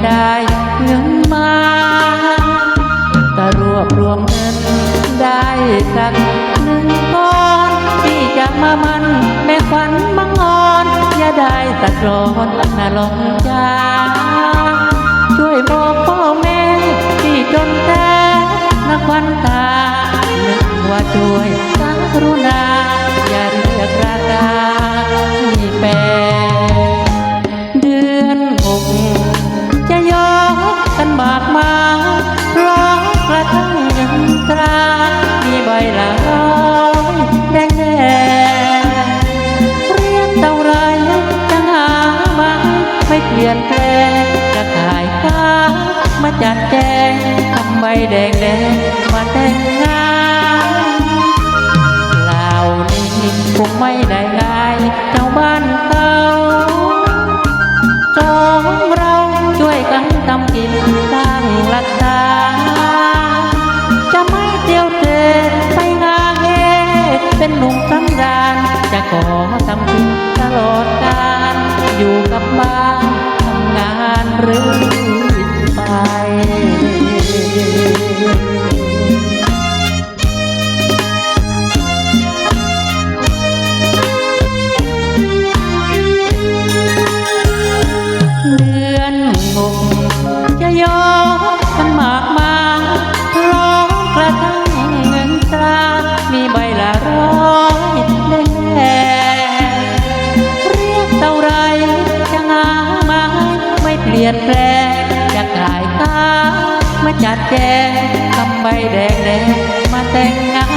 ได้เงินมาแต่รวบรวมเงินได้สัก1 ก้อนพี่จะมามันแม่ขวัญมังอ่อนอย่าได้ตัดรอนน่าลองจ้าช่วยบอกพ่อแม่ที่จนแท้นักวันตานึกว่าช่วยกรุณาอย่าเรียกราคาให้แปรเดือน6จะยกกันบากมาร้องกระทั่งเงินตรามีใบละ100แดงแดงเรียกเท่าไรจะหามาไม่เปลี่ยนแปลงจะขายข้ามาจัดแจงทำใบแดงแดงมาแต่งงานเหล่านี้คงไม่ได้ง่ายเจ้าบ้านเขาสองเราช่วยกันทำกินสร้างหลักฐานจะไม่เที่ยวเตะไปงานเฮเป็นหนุ่มสำราญจะขอทำกินตลอดกาลอยู่กับบ้านทำงานหรือไปเดือน6จะยกกันมากมาร้องกระทั่งเงินตรามีใบละ100แดงแดงเรียกเท่าไรจะหามาไม่เปลี่ยนแปลงจะขายข้ามาจัดแจงทำใบแดงแดงมาแต่งงา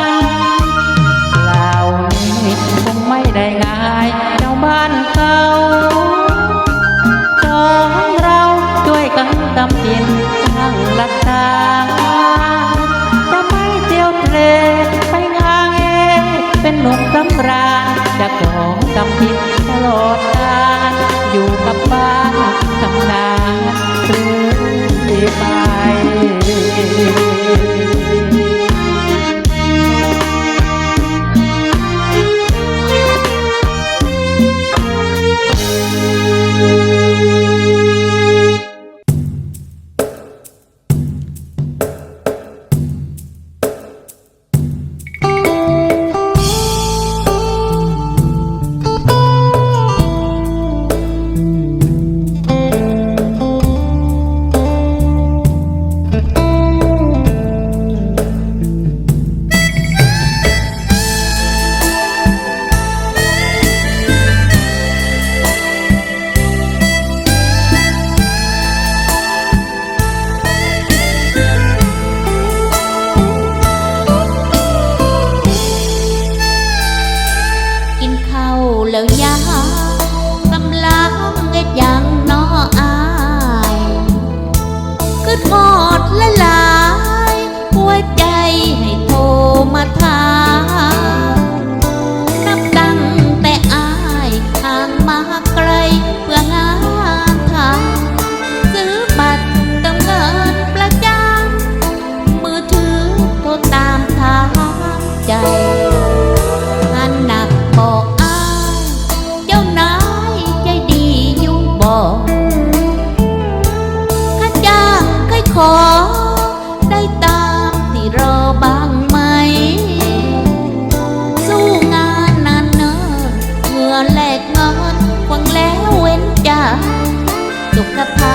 นเหล่านี้คงไม่ได้ง่ายเจ้าบ้านเขาสองเราช่วยกันทำกินสร้างหลักฐานจะไม่เที่ยวเตร่ไปงานเองเป็นหนุ่มสำราญจะขอทำกินตลอดกาลอยู่กับบ้านทำงานหรือไปแล้วยากำลังเอ็ดยังน้ออายคือทอดละลายหัวใจให้โทรมาถามนับตั้งแต่อายห่างมาไกลเพื่องานทำซื้อบัตรเติมเงินประจำมือถือโทรตามถามใจงานหนักบอกข้าจ้างเคยขอได้ตามที่รอบ้างไหมสู้งานนานเนิ่นเหงื่อแลกเงินหวังแล้วเว้นจากสุขภา